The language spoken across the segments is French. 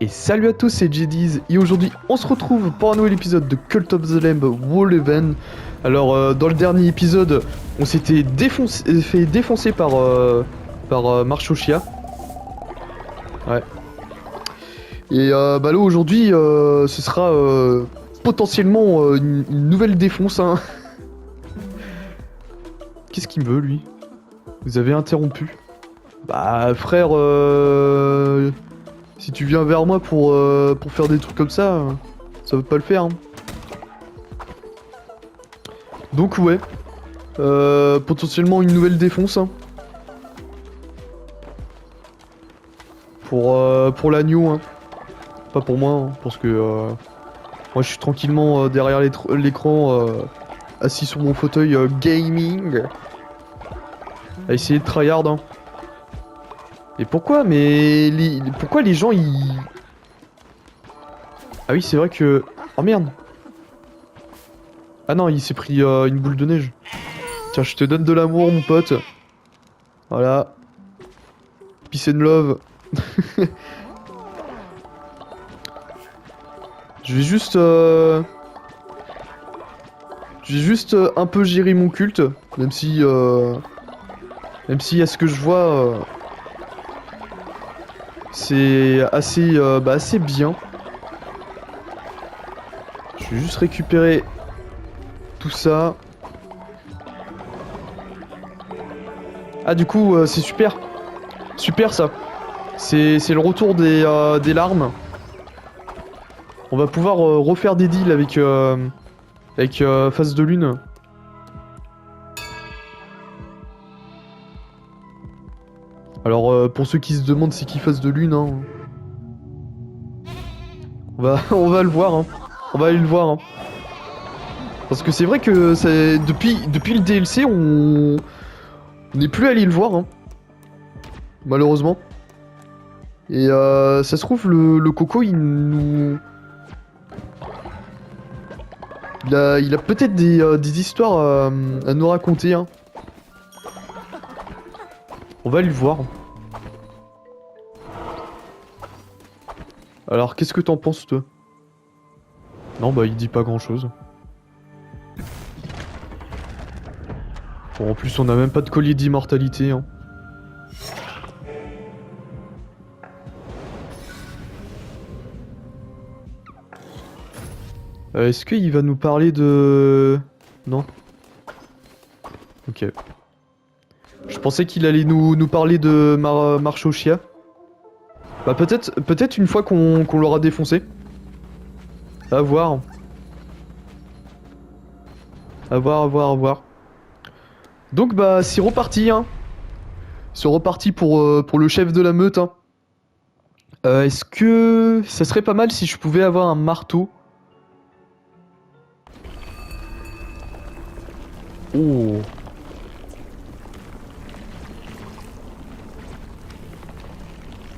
Et salut à tous, c'est Jediz et aujourd'hui on se retrouve pour un nouvel épisode de Cult of the Lamb Wall Event. Alors dans le dernier épisode, on s'était fait défoncer par Marchochia. Ouais. Et bah là aujourd'hui, ce sera potentiellement une nouvelle défonce. Hein. Qu'est-ce qu'il me veut lui? Vous avez interrompu. Bah frère, si tu viens vers moi pour faire des trucs comme ça va pas le faire. Hein. Donc ouais, potentiellement une nouvelle défonce. Hein. Pour l'agneau, hein. Pas pour moi, hein, parce que moi je suis tranquillement derrière l'écran, assis sur mon fauteuil gaming, à essayer de tryhard. Hein. Et pourquoi? Mais pourquoi les gens ils... Ah oui, c'est vrai que... Oh merde. Ah non, il s'est pris une boule de neige. Tiens, je te donne de l'amour, mon pote. Voilà. Peace and love. Je vais juste... Je vais juste un peu gérer mon culte. Même si... Même si à ce que je vois... c'est assez, assez bien. Je vais juste récupérer tout ça. Ah du coup c'est super. Super ça. C'est le retour des larmes. On va pouvoir refaire des deals avec Face de Lune. Alors pour ceux qui se demandent c'est qui Face de Lune, hein, on va le voir. Hein. On va aller le voir. Hein. Parce que c'est vrai que depuis le DLC on n'est plus allé le voir. Hein. Malheureusement. Et ça se trouve le Coco il nous... Il a peut-être des histoires à nous raconter. Hein. On va aller le voir. Alors qu'est-ce que t'en penses toi? Non bah il dit pas grand chose. Bon en plus on a même pas de collier d'immortalité. Hein. Est-ce qu'il va nous parler de... Non. Ok. Je pensais qu'il allait nous parler de Marchochia. Bah peut-être une fois qu'on l'aura défoncé. À voir. À voir, à voir, à voir. Donc bah c'est reparti hein. C'est reparti pour le chef de la meute hein. Est-ce que ça serait pas mal si je pouvais avoir un marteau? Oh.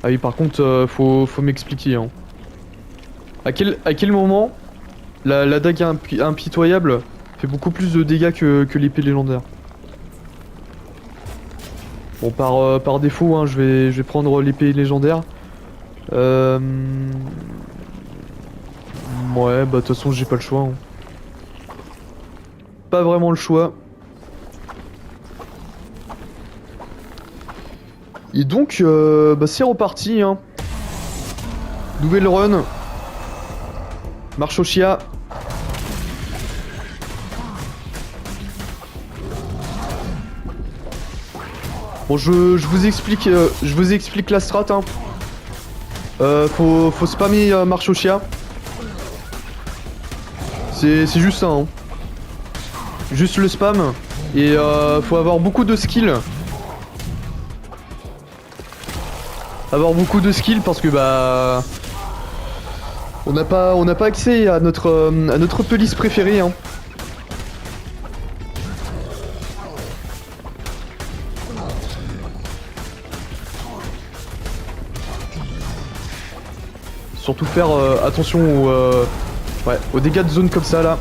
Ah oui, par contre, faut m'expliquer. Hein. À quel moment la dague impitoyable fait beaucoup plus de dégâts que l'épée légendaire? Bon, par défaut, hein, je vais prendre l'épée légendaire. Ouais, bah de toute façon, j'ai pas le choix. Hein. Pas vraiment le choix. Et donc, bah c'est reparti. Hein. Nouvelle run. Marchochia. Bon, je vous explique la strat. Hein. Faut spammer Marchochia. C'est juste ça. Hein. Juste le spam. Et faut avoir beaucoup de skills. Avoir beaucoup de skills parce que bah... On n'a pas accès à notre police préférée. Hein. Surtout faire attention aux dégâts de zone comme ça là.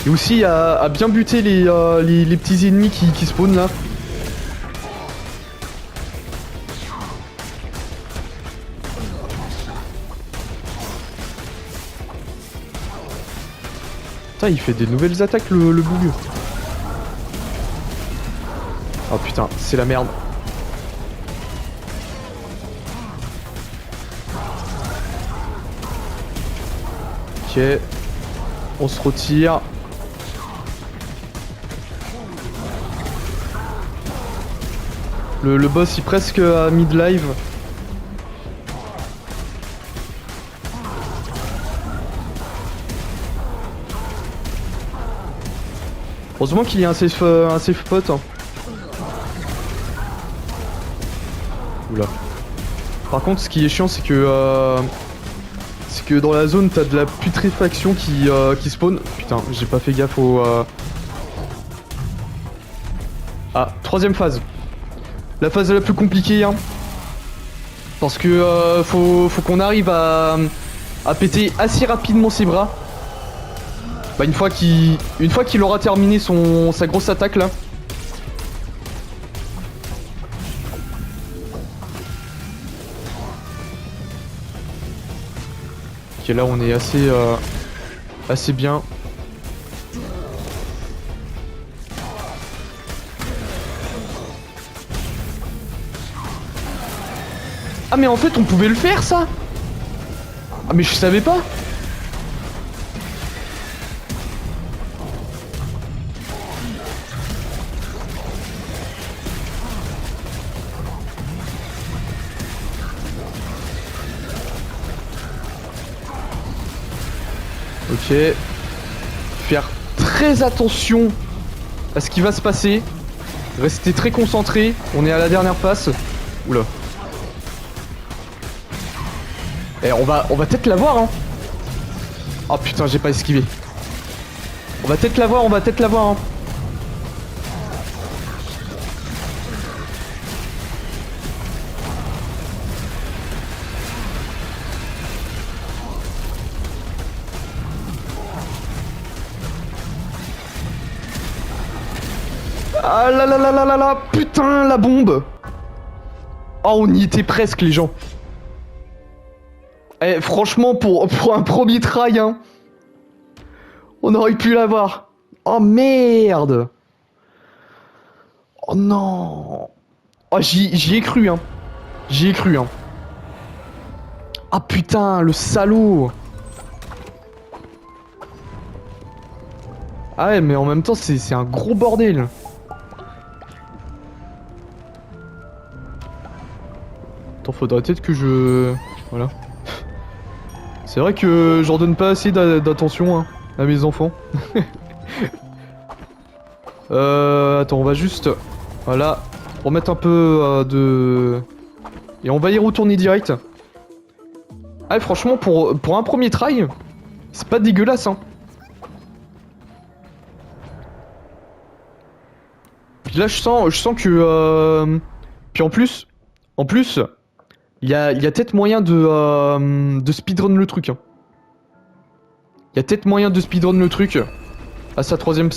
Et aussi à bien buter les petits ennemis qui spawnent là. Putain, il fait des nouvelles attaques, le boug. Oh putain, c'est la merde. Ok. On se retire. Le boss est presque à mid-live. Heureusement qu'il y a un safe spot. Hein. Oula. Par contre, ce qui est chiant, c'est que dans la zone, t'as de la putréfaction qui spawn. Putain, j'ai pas fait gaffe au... Ah, troisième phase. La phase la plus compliquée, hein. Parce que faut qu'on arrive à péter assez rapidement ses bras. Bah une fois qu'il aura terminé sa grosse attaque là. Ok, là on est assez bien. Ah mais en fait on pouvait le faire ça. Ah mais je savais pas. Ok. Faire très attention à ce qui va se passer. Rester très concentré. On est à la dernière phase. Oula. Eh, on va peut-être l'avoir, hein. Oh putain, j'ai pas esquivé. On va peut-être l'avoir, hein. Ah là là là là là là, putain, la bombe. Oh, on y était presque, les gens. Eh, franchement, pour un premier try, hein, on aurait pu l'avoir. Oh merde. Oh non. Oh, j'y ai cru, hein. J'y ai cru, hein. Ah putain, le salaud. Ah ouais, mais en même temps, c'est un gros bordel. Attends, faudrait peut-être que je... Voilà. C'est vrai que j'en donne pas assez d'attention hein, à mes enfants. Attends, on va juste... Voilà. Remettre un peu de... Et on va y retourner direct. Ah, franchement, pour un premier try, c'est pas dégueulasse, hein. Puis là, je sens que... Puis en plus, il y a peut-être moyen de speedrun le truc. Hein. Il y a peut-être moyen de speedrun le truc à sa troisième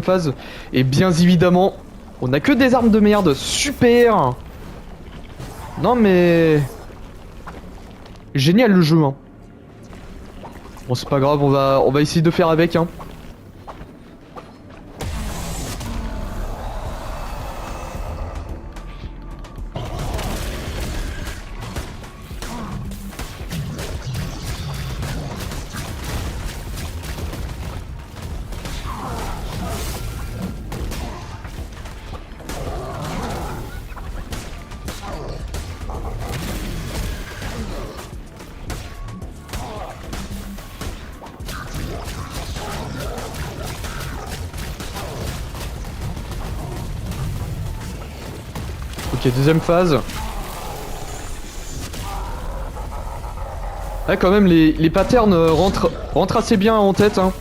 phase. Et bien évidemment, on a que des armes de merde. Super. Non mais... Génial le jeu. Hein. Bon, c'est pas grave, on va essayer de faire avec. Hein. Ok, deuxième phase. Ah, quand même, les patterns rentrent assez bien en tête. Hein.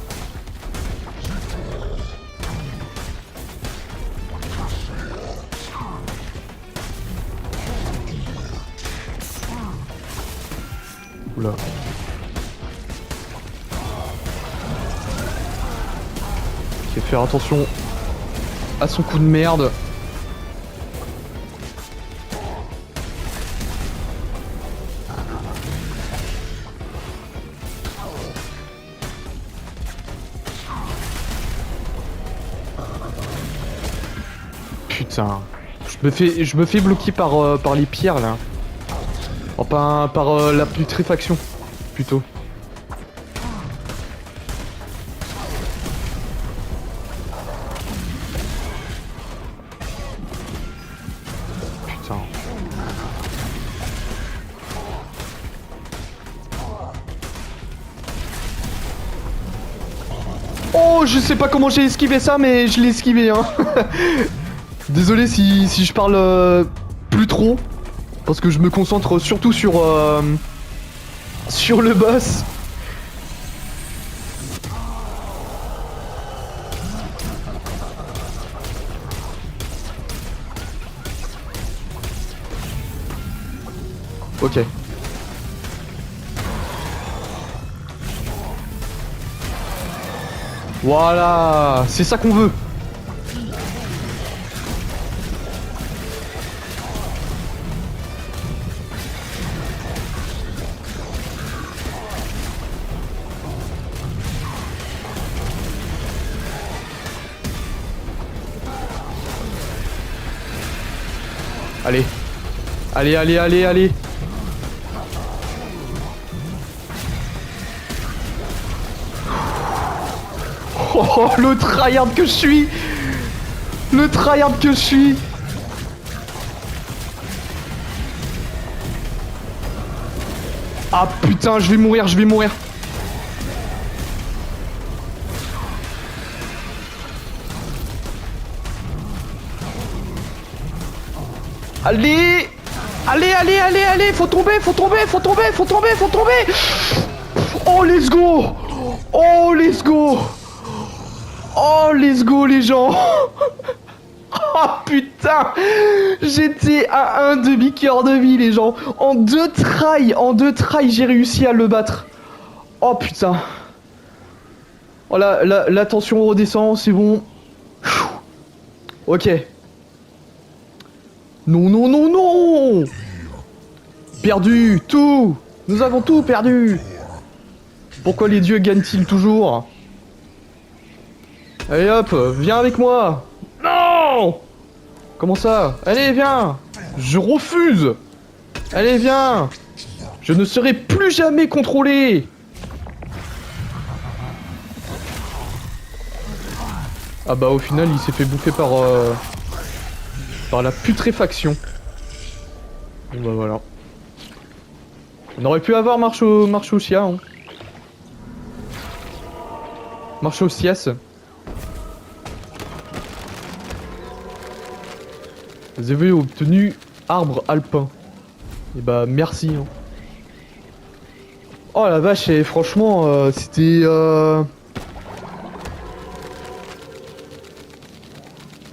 Oula. Ok, faire attention à son coup de merde. Putain. Je me fais bloquer par les pierres là. Enfin, par la putréfaction, plutôt. Putain. Oh, je sais pas comment j'ai esquivé ça, mais je l'ai esquivé, hein. Désolé si je parle plus trop. Parce que je me concentre surtout sur le boss. Ok. Voilà, c'est ça qu'on veut. Allez. Allez, allez, allez, allez. Oh, le tryhard que je suis. Le tryhard que je suis. Ah putain, je vais mourir, je vais mourir. Allez. Allez, allez, allez, allez. Faut tomber, faut tomber, faut tomber, faut tomber, faut tomber. Oh, let's go. Oh, let's go. Oh, let's go, les gens. Oh, putain. J'étais à un demi-cœur de vie, les gens. En deux tries, j'ai réussi à le battre. Oh, putain. Oh, la tension redescend, c'est bon. Ok. Non, non, non, non. Perdu, tout. Nous avons tout perdu. Pourquoi les dieux gagnent-ils toujours? Allez hop, viens avec moi. Non. Comment ça? Allez, viens. Je refuse. Allez, viens. Je ne serai plus jamais contrôlé. Ah bah au final, il s'est fait bouffer par la putréfaction. Bon bah voilà. On aurait pu avoir marche au chia. Hein. Marche au sias. Vous avez obtenu arbre alpin. Et bah merci. Hein. Oh la vache, et franchement, c'était...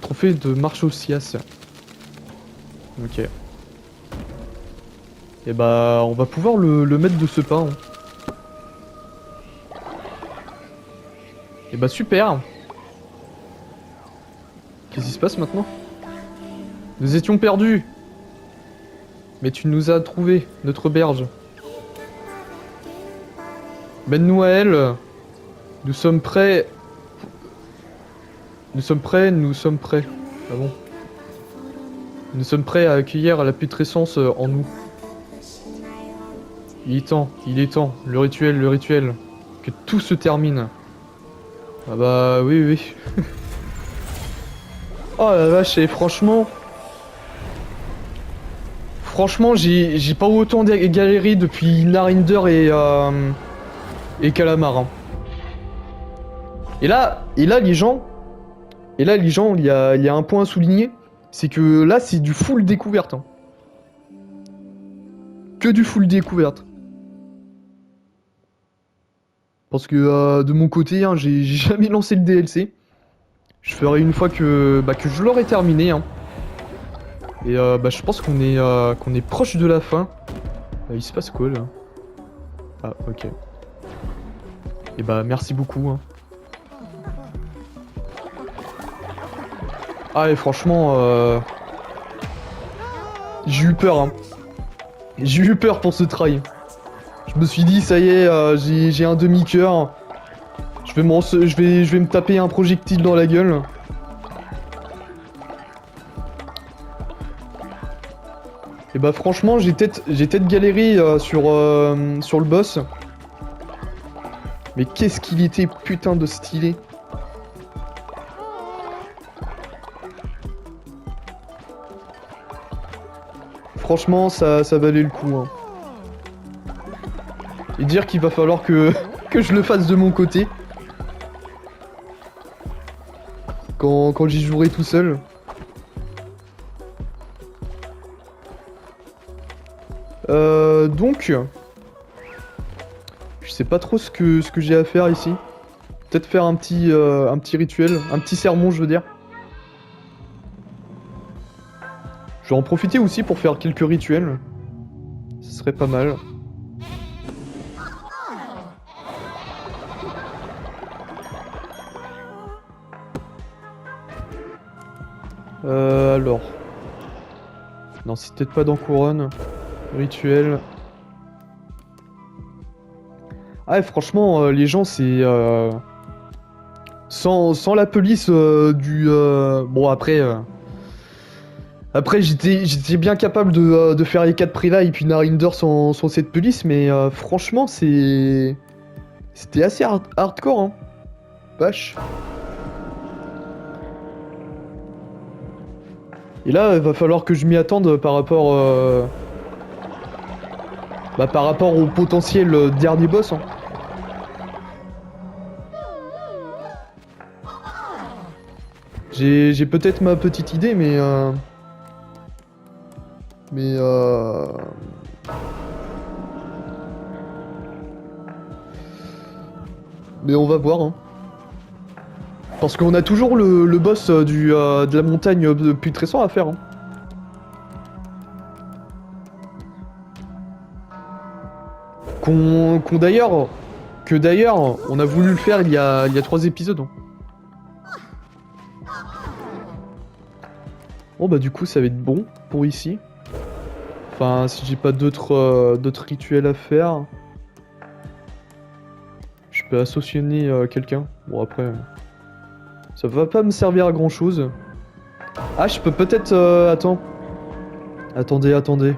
Trophée de marche au sias. Ok. Et bah on va pouvoir le mettre de ce pas. Hein. Et bah super. Qu'est-ce qui se passe maintenant? Nous étions perdus. Mais tu nous as trouvé, notre berge. Mène-nous à elle. Nous sommes prêts. Nous sommes prêts, nous sommes prêts. Ah bon? Nous sommes prêts à accueillir la putrescence en nous. Il est temps, le rituel. Que tout se termine. Ah bah oui, oui. Oh la vache, et franchement... Franchement, j'ai pas autant galéré depuis Narinder et Calamar. Hein. Et là les gens, il y a un point à souligner, c'est que là c'est du full découverte. Hein. Que du full découverte. Parce que de mon côté, hein, j'ai jamais lancé le DLC. Je ferai une fois que je l'aurai terminé. Hein. Et je pense qu'on est proche de la fin. Il se passe quoi là? Ah ok. Et bah merci beaucoup. Hein. Ah et franchement, j'ai eu peur. Hein. J'ai eu peur pour ce try. Je me suis dit ça y est, j'ai un demi-cœur. Je vais me taper un projectile dans la gueule. Et bah franchement, j'ai peut-être galéré sur le boss. Mais qu'est-ce qu'il était putain de stylé. Franchement, ça valait le coup. Hein. Et dire qu'il va falloir que, que je le fasse de mon côté. Quand j'y jouerai tout seul. Donc... Je sais pas trop ce que j'ai à faire ici. Peut-être faire un petit rituel. Un petit sermon, je veux dire. Je vais en profiter aussi pour faire quelques rituels. Ce serait pas mal. Alors... Non, c'est peut-être pas dans Couronne. Rituel... Ah, franchement, les gens, c'est... Sans la police Bon, après... Après, j'étais bien capable de faire les 4 prix là et puis Narinder sans cette police, mais franchement, c'était assez hardcore, hein. Vache. Et là, il va falloir que je m'y attende par rapport... par rapport au potentiel dernier boss, hein. J'ai peut-être ma petite idée, mais on va voir, hein. Parce qu'on a toujours le boss de la montagne depuis très récent à faire, hein. Que d'ailleurs, on a voulu le faire il y a 3 épisodes, hein. Bon bah du coup ça va être bon pour ici. Enfin si j'ai pas d'autres rituels à faire. Je peux associer quelqu'un. Bon après... ça va pas me servir à grand chose. Ah je peux peut-être... attends. Attendez.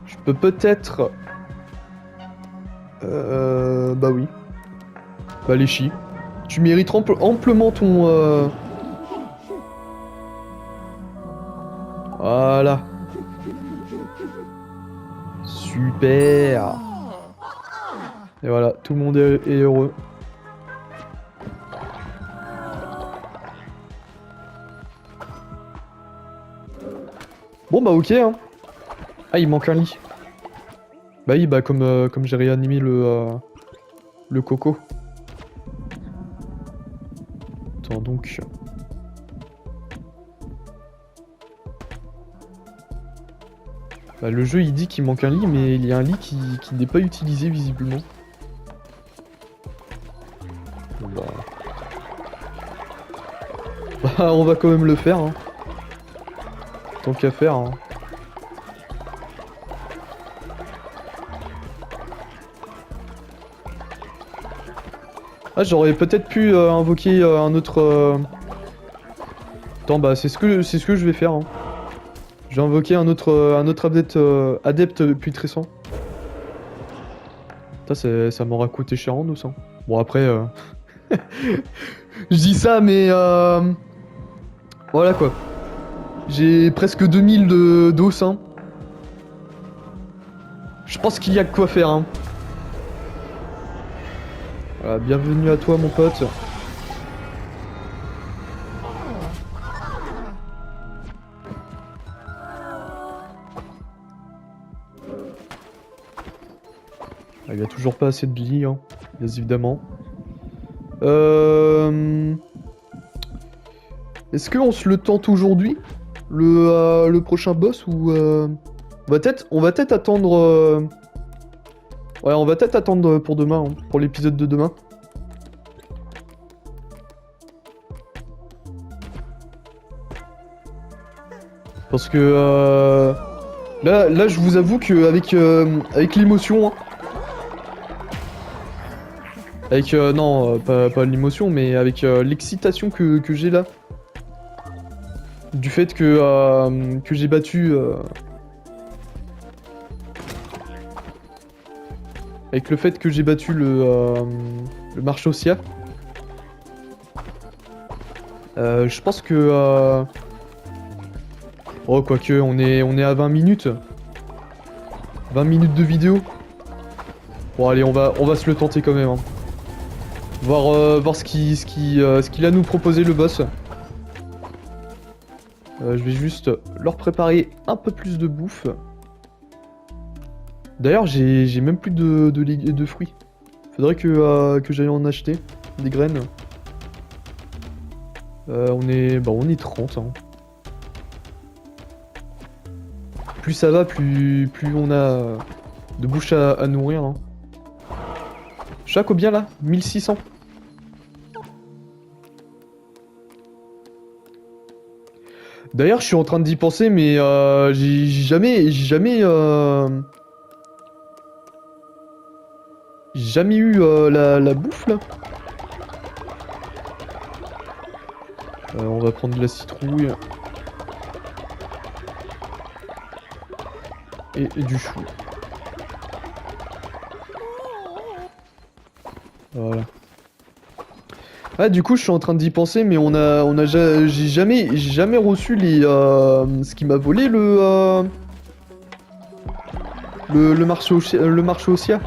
Je peux peut-être... bah oui. Bah les chi. Tu mérites amplement ton... Voilà. Super. Et voilà, tout le monde est heureux. Bon bah ok, hein. Ah, il manque un lit. Bah oui, bah comme j'ai réanimé le coco. Attends donc... Bah, le jeu il dit qu'il manque un lit, mais il y a un lit qui n'est pas utilisé visiblement. Bon, bah, on va quand même le faire, hein. Tant qu'à faire, hein. Ah, j'aurais peut-être pu invoquer un autre... Attends, bah c'est ce que je vais faire, hein. J'ai invoqué un autre adepte depuis très récent. Ça m'aura coûté cher en os, hein. Bon après... je dis ça mais... Voilà quoi. J'ai presque 2000 d'os, hein. Je pense qu'il y a de quoi faire, hein. Voilà, bienvenue à toi mon pote. Il y a toujours pas assez de lits, hein, bien évidemment. Est-ce qu'on se le tente aujourd'hui, le prochain boss, ou on va peut-être attendre. Ouais, on va peut-être attendre pour demain, hein, pour l'épisode de demain. Parce que là, je vous avoue que avec l'émotion. Hein, avec, non, pas l'émotion, mais avec l'excitation que j'ai là. Du fait que j'ai battu... Avec le fait que j'ai battu le Marche-Ossia. Je pense que... Oh, quoique, on est à 20 minutes. 20 minutes de vidéo. Bon, allez, on va se le tenter quand même. Hein. Voir ce qu'il a nous proposé, le boss. Je vais juste leur préparer un peu plus de bouffe. D'ailleurs, j'ai même plus de fruits. Faudrait que j'aille en acheter. Des graines. On est 30. Hein. Plus ça va, plus on a de bouche à nourrir. Hein. Je suis à combien là? 1600. D'ailleurs, je suis en train d'y penser, mais j'ai jamais eu la bouffe là. On va prendre de la citrouille. Et du chou. Voilà. Ah, du coup, je suis en train d'y penser, mais j'ai jamais reçu ce qui m'a volé le marché Ossia.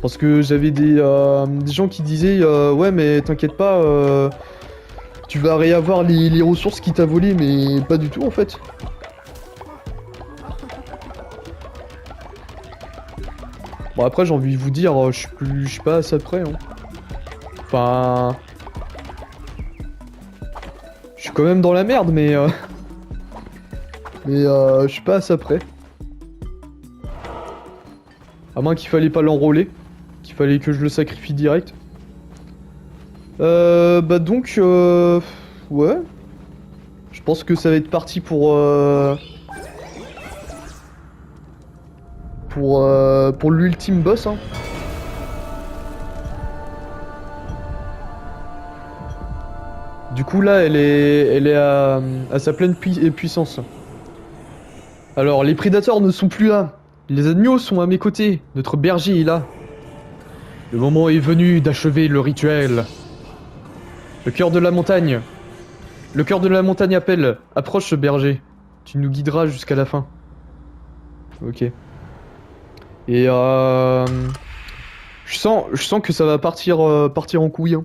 Parce que j'avais des gens qui disaient ouais, mais t'inquiète pas, tu vas réavoir les ressources qui t'a volé, mais pas du tout en fait. Bon, après, j'ai envie de vous dire, je suis pas assez près. Hein. Enfin. Je suis quand même dans la merde, mais. Je suis pas assez près. À moins qu'il fallait pas l'enrôler. Qu'il fallait que je le sacrifie direct. Bah donc. Ouais. Je pense que ça va être parti pour l'ultime boss. Hein. Du coup là, elle est à sa pleine puissance. Alors, les prédateurs ne sont plus là. Les agneaux sont à mes côtés. Notre berger est là. Le moment est venu d'achever le rituel. Le cœur de la montagne. Le cœur de la montagne appelle. Approche, berger. Tu nous guideras jusqu'à la fin. Ok. Et je sens que ça va partir en couille. Hein.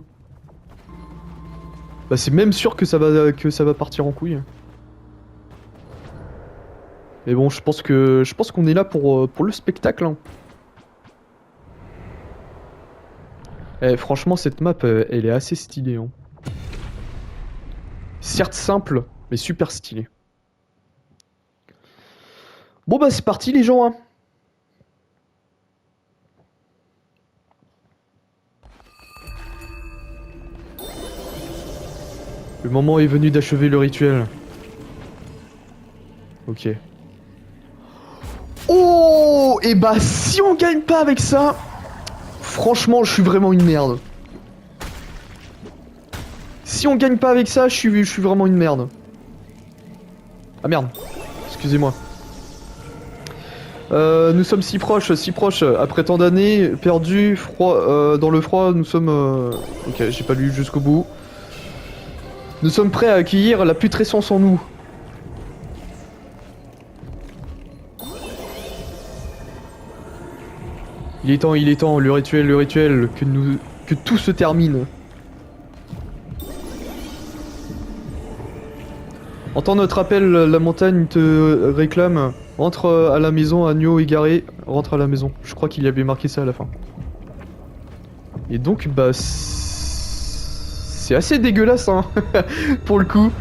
Bah c'est même sûr que ça va partir en couille. Mais bon, je pense qu'on est là pour le spectacle. Hein. Eh, franchement, cette map, elle est assez stylée. Hein. Certes simple, mais super stylée. Bon bah c'est parti les gens. Hein. Le moment est venu d'achever le rituel. Ok. Oh, et bah si on gagne pas avec ça, franchement je suis vraiment une merde. Si on gagne pas avec ça, je suis vraiment une merde. Ah merde, excusez-moi. Nous sommes si proches, après tant d'années, perdus, froid, dans le froid, nous sommes... Ok, j'ai pas lu jusqu'au bout. Nous sommes prêts à accueillir la putrescence en nous. Il est temps, le rituel, que tout se termine. Entends notre appel, la montagne te réclame. Rentre à la maison, agneau égaré, rentre à la maison. Je crois qu'il y avait marqué ça à la fin. Et donc, bah... C'est assez dégueulasse, hein, pour le coup.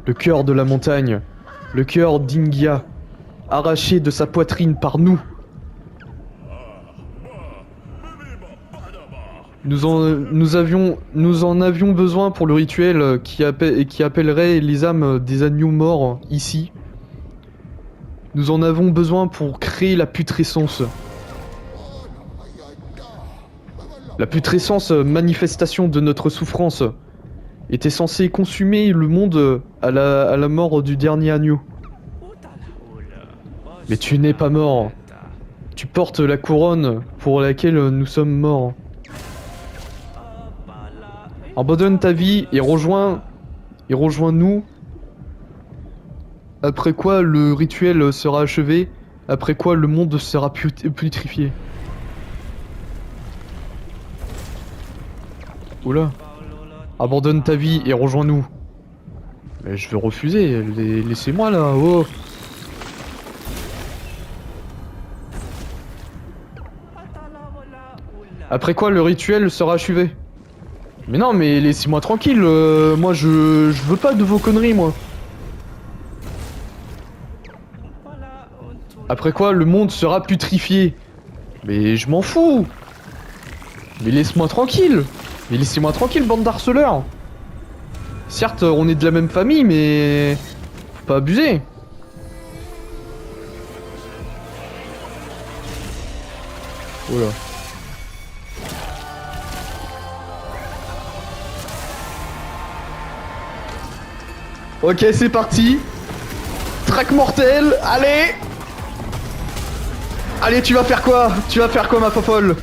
Le cœur de la montagne, le cœur d'Ingia, arraché de sa poitrine par nous. Nous en avions besoin pour le rituel qui appellerait les âmes des agneaux morts ici. Nous en avons besoin pour créer la putrescence. La putrescence, manifestation de notre souffrance, était censée consumer le monde à la mort du dernier agneau. Mais tu n'es pas mort. Tu portes la couronne pour laquelle nous sommes morts. Abandonne ta vie et rejoins-nous. Après quoi le rituel sera achevé. Après quoi le monde sera putrifié. Oula. Abandonne ta vie et rejoins-nous. Mais je vais refuser. Laissez-moi là. Oh. Après quoi le rituel sera achevé. Mais non, mais laissez-moi tranquille. Moi, je veux pas de vos conneries, moi. Après quoi, le monde sera putrifié. Mais je m'en fous. Mais laisse-moi tranquille. Mais laissez-moi tranquille, bande d'harceleurs. Certes, on est de la même famille, mais... faut pas abuser. Oh là. Ok, c'est parti. Track mortel, allez. Allez, tu vas faire quoi? Tu vas faire quoi, ma fofolle?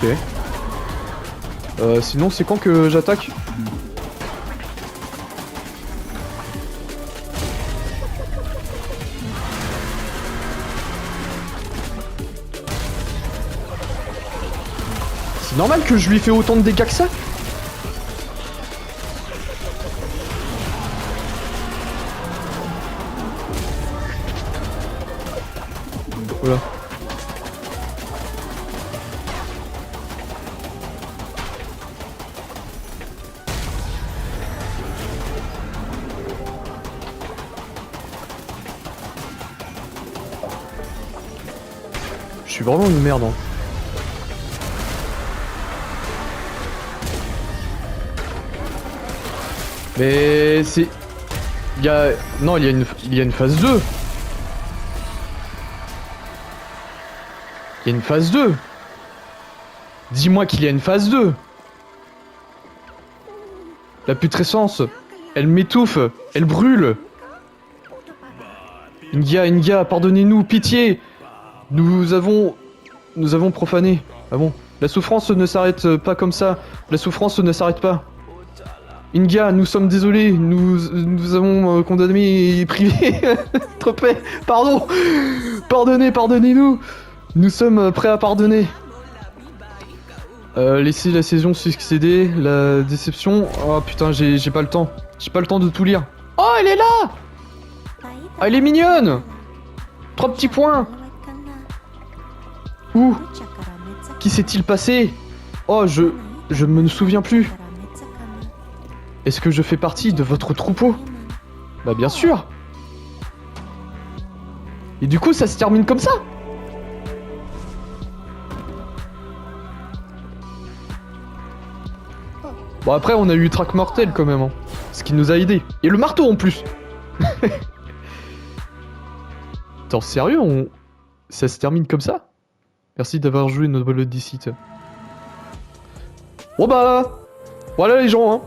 Ok. Sinon, c'est quand que j'attaque? C'est normal que je lui ai fait autant de dégâts que ça? Voilà. Je suis vraiment une merde, hein. Mais c'est... Non, il y a une phase 2. Il y a une phase 2. Dis-moi qu'il y a une phase 2. La putrescence, elle m'étouffe, elle brûle. Ingia, pardonnez-nous, pitié. Nous avons profané. Ah bon? La souffrance ne s'arrête pas comme ça. La souffrance ne s'arrête pas. Inga, nous sommes désolés, nous avons condamné et privé. Trop fait. Pardon. Pardonnez-nous. Nous sommes prêts à pardonner. Laissez la saison succéder, la déception. Oh putain, j'ai pas le temps. J'ai pas le temps de tout lire. Oh, elle est là. Oh, elle est mignonne. 3 petits points. Où? Qui s'est-il passé? Oh, je me souviens plus. Est-ce que je fais partie de votre troupeau? Bah bien sûr. Et du coup, ça se termine comme ça? Bon après, on a eu track mortel quand même, hein. Ce qui nous a aidé. Et le marteau en plus. Attends, sérieux, ça se termine comme ça? Merci d'avoir joué Noble Deceit. Bon bah... voilà les gens, hein.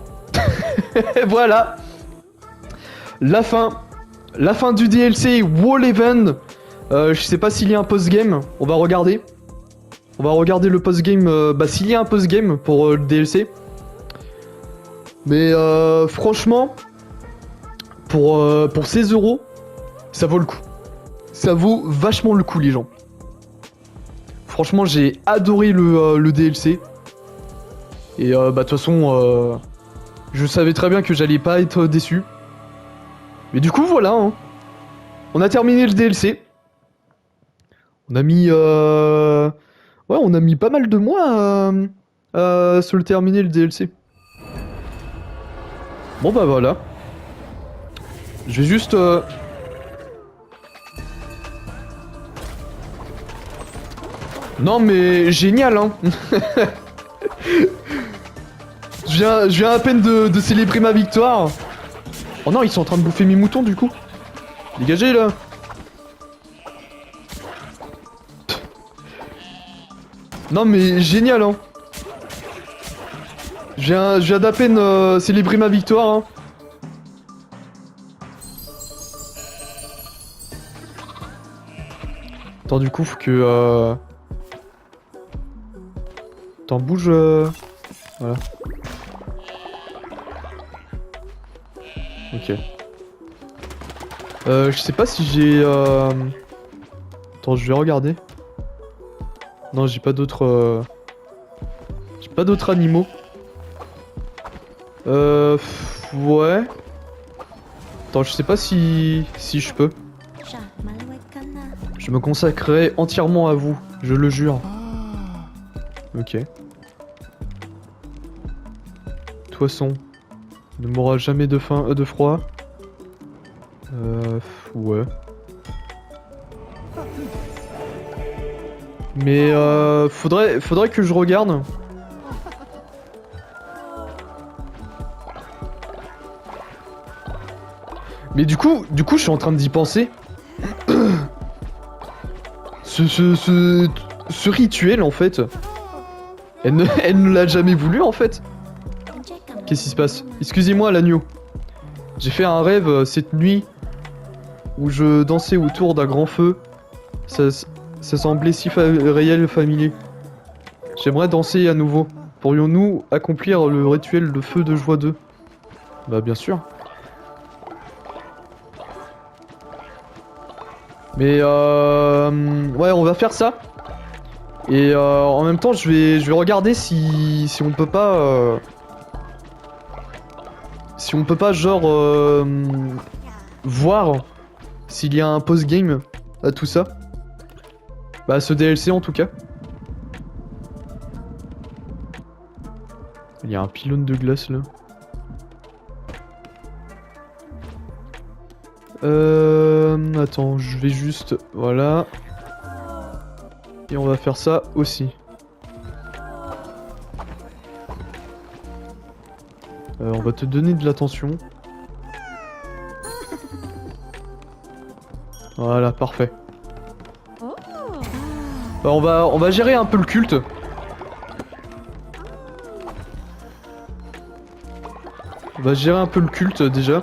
Voilà. La fin du DLC Wall Event. Je sais pas s'il y a un post-game. On va regarder. On va regarder le post-game. Bah s'il y a un post-game pour le DLC. Mais franchement, pour 16 €, ça vaut le coup. Ça vaut vachement le coup les gens. Franchement j'ai adoré le DLC. Et bah de toute façon... je savais très bien que j'allais pas être déçu. Mais du coup, voilà. Hein. On a terminé le DLC. On a mis... ouais, on a mis pas mal de mois à se le terminer, le DLC. Bon, bah voilà. Je vais juste... Non, mais génial, hein. Je viens à peine de célébrer ma victoire. Oh non, ils sont en train de bouffer mes moutons du coup. Dégagez là. Non mais génial hein. Je viens d'à peine célébrer ma victoire hein. Attends du coup faut que Attends bouge Voilà. Ok. Je sais pas si j'ai Attends je vais regarder. Non j'ai pas d'autres J'ai pas d'autres animaux. Ouais. Attends, je sais pas si je peux. Je me consacrerai entièrement à vous, je le jure. Ok. Toisson. Ne mourra jamais de faim, de froid. Ouais. Mais faudrait que je regarde. Mais du coup, je suis en train d'y penser. Ce rituel, en fait, elle ne l'a jamais voulu, en fait. Qu'est-ce qui se passe? Excusez-moi, l'agneau. J'ai fait un rêve cette nuit où je dansais autour d'un grand feu. Ça semblait si réel et familier. J'aimerais danser à nouveau. Pourrions-nous accomplir le rituel de feu de joie 2? Bah, bien sûr. Mais ouais, on va faire ça. Et en même temps, je vais regarder si on peut pas si on peut pas genre voir s'il y a un post-game à tout ça. Bah ce DLC en tout cas. Il y a un pylône de glace là. Attends, je vais juste... Voilà. Et on va faire ça aussi. On va te donner de l'attention. Voilà, parfait. Bah, on va gérer un peu le culte. On va gérer un peu le culte déjà.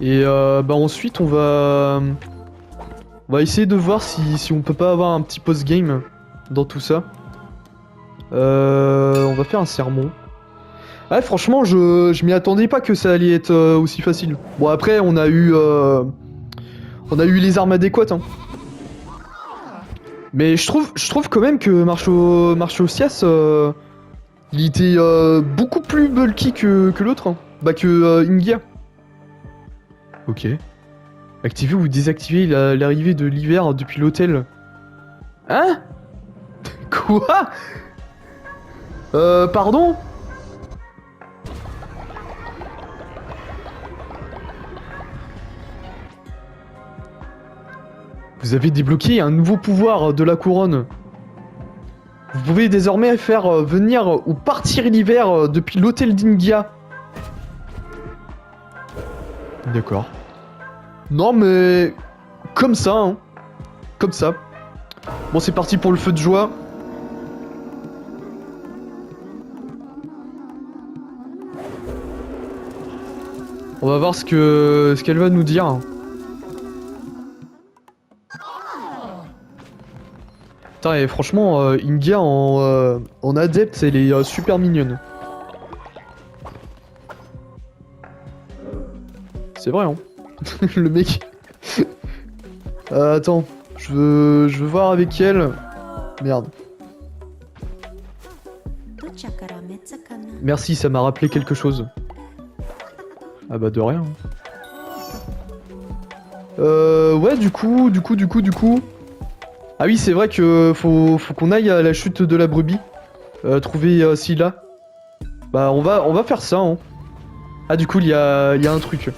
Et bah ensuite on va essayer de voir si on peut pas avoir un petit post-game dans tout ça. On va faire un sermon. Ouais franchement je m'y attendais pas que ça allait être aussi facile. Bon après on a eu les armes adéquates hein. Mais je trouve quand même que Marchosias il était beaucoup plus bulky que l'autre hein. Bah que Ingia. Ok. Activer ou désactiver l'arrivée de l'hiver depuis l'hôtel. Hein? Quoi? Pardon? Vous avez débloqué un nouveau pouvoir de la couronne. Vous pouvez désormais faire venir ou partir l'hiver depuis l'hôtel d'Ingia. D'accord. Non mais... Comme ça, hein. Comme ça. Bon c'est parti pour le feu de joie. On va voir ce qu'elle va nous dire. Putain et franchement Ingia en adepte elle est super mignonne. C'est vrai hein. Le mec... attends, je veux voir avec elle. Merde. Merci, ça m'a rappelé quelque chose. Ah bah de rien. Ouais du coup. Ah oui c'est vrai que faut qu'on aille à la chute de la brebis. Trouver Scylla. Bah on va faire ça hein. Ah du coup il y a un truc.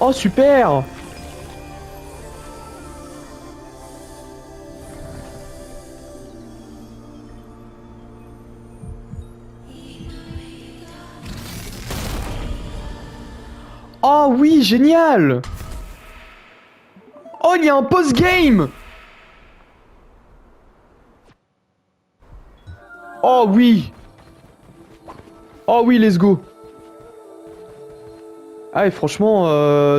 Oh super! Oh oui, génial! Oh, il y a un post-game! Oh oui! Oh oui, let's go! Ah, et franchement,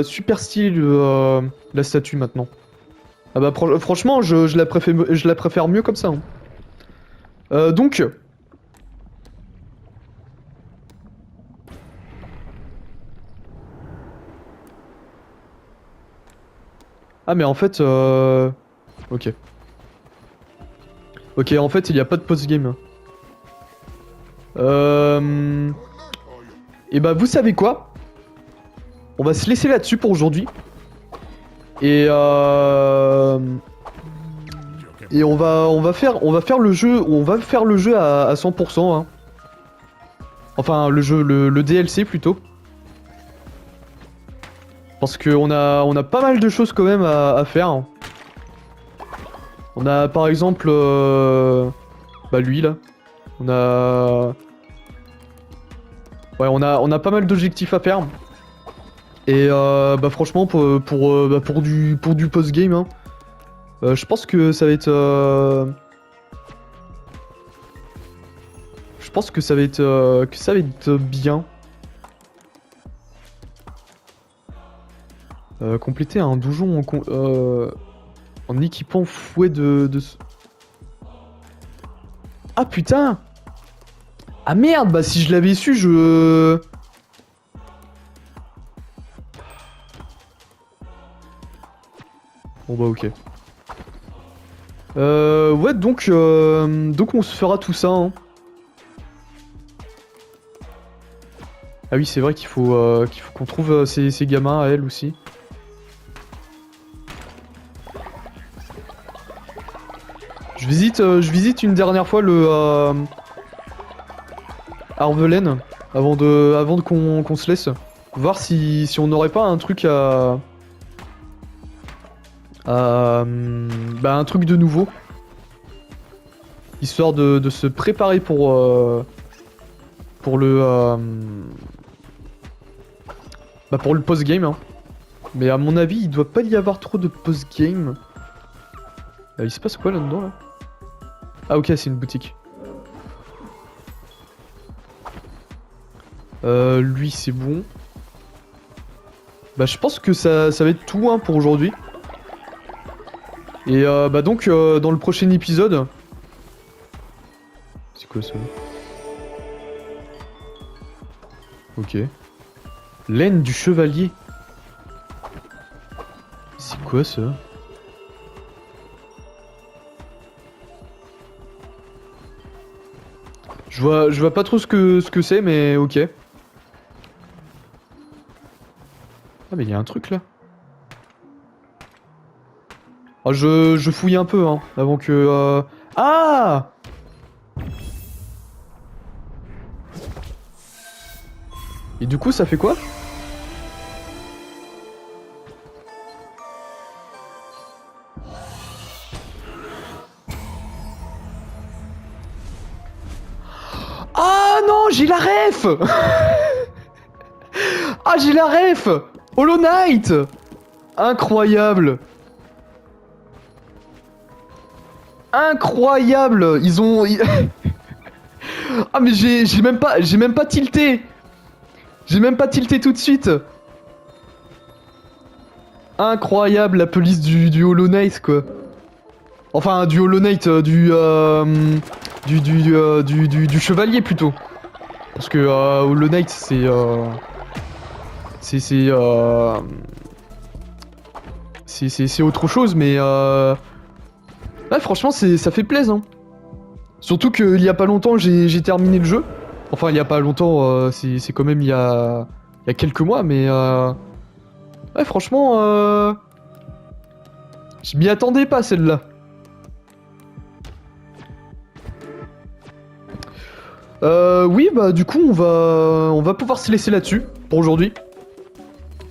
super style la statue maintenant. Ah bah franchement, je la préfère mieux comme ça. Hein. Donc... Ah mais en fait... Ok. Ok, en fait, il n'y a pas de post-game. Et bah vous savez quoi? On va se laisser là-dessus pour aujourd'hui. Et on va faire le jeu à 100%. Hein. Enfin le DLC plutôt. Parce qu'on a pas mal de choses quand même à faire. On a par exemple bah lui là. Ouais, on a pas mal d'objectifs à faire. Et bah franchement pour du post-game hein, je pense que ça va être je pense que ça va être bien. Compléter un donjon en équipant fouet de... Ah putain! Ah merde, bah si je l'avais su, je... Bon bah ok. Ouais donc on se fera tout ça. Hein. Ah oui c'est vrai qu'il faut qu'on trouve ces gamins à elle aussi. Je visite une dernière fois le Arvelen avant qu'on se laisse. Voir si on n'aurait pas un truc bah un truc de nouveau. Histoire de se préparer pour le bah pour le post-game. Hein. Mais à mon avis, il doit pas y avoir trop de post-game. Il se passe quoi là-dedans là? Ah ok, c'est une boutique. Lui c'est bon. Bah je pense que ça va être tout hein, pour aujourd'hui. Et bah donc dans le prochain épisode... C'est quoi ça? Ok. Laine du chevalier. C'est quoi ça? Je vois pas trop ce que c'est, mais ok. Ah mais il y a un truc là. Ah, je fouille un peu hein, avant que... Ah! Et du coup ça fait quoi? Ah non, j'ai la ref. Ah j'ai la ref. Hollow Knight. Incroyable. Incroyable. Ils ont... Ah mais j'ai même pas tilté. J'ai même pas tilté tout de suite. Incroyable la police du Hollow Knight quoi. Enfin du Hollow Knight, du chevalier plutôt. Parce que Hollow Knight c'est autre chose mais ouais, franchement ça fait plaisir. Hein. Surtout qu'il y a pas longtemps j'ai terminé le jeu. Enfin il y a pas longtemps, c'est quand même il y a quelques mois mais ouais franchement je m'y attendais pas celle-là. Oui, bah du coup on va pouvoir se laisser là-dessus pour aujourd'hui.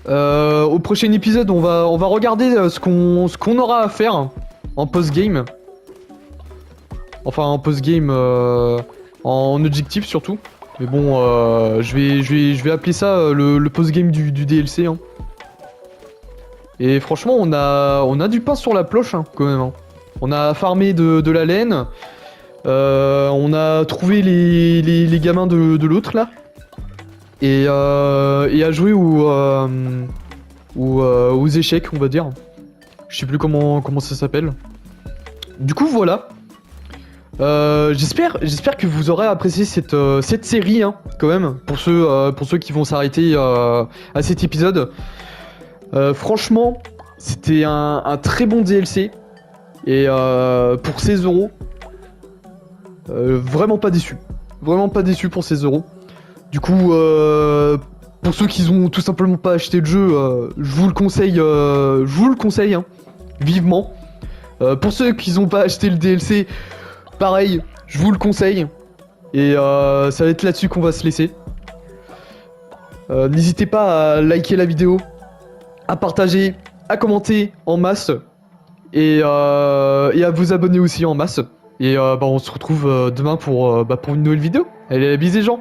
Au prochain épisode on va regarder ce qu'on aura à faire en post-game. Enfin en post-game en objectif surtout. Mais bon, je vais appeler ça le post-game du DLC. Hein. Et franchement, on a du pain sur la ploche hein, quand même. Hein. On a farmé de la laine. On a trouvé les gamins de l'autre là. Et à jouer aux échecs, on va dire. Je sais plus comment ça s'appelle. Du coup, voilà. J'espère que vous aurez apprécié cette série, hein, quand même, pour ceux qui vont s'arrêter à cet épisode. Franchement, c'était un très bon DLC. Et pour 16€, vraiment pas déçu. Vraiment pas déçu pour 16€. Du coup, pour ceux qui ont tout simplement pas acheté le jeu, je vous le conseille hein, vivement. Pour ceux qui n'ont pas acheté le DLC, pareil, je vous le conseille. Et ça va être là-dessus qu'on va se laisser. N'hésitez pas à liker la vidéo, à partager, à commenter en masse. Et à vous abonner aussi en masse. Et on se retrouve demain pour une nouvelle vidéo. Allez, bisous les gens.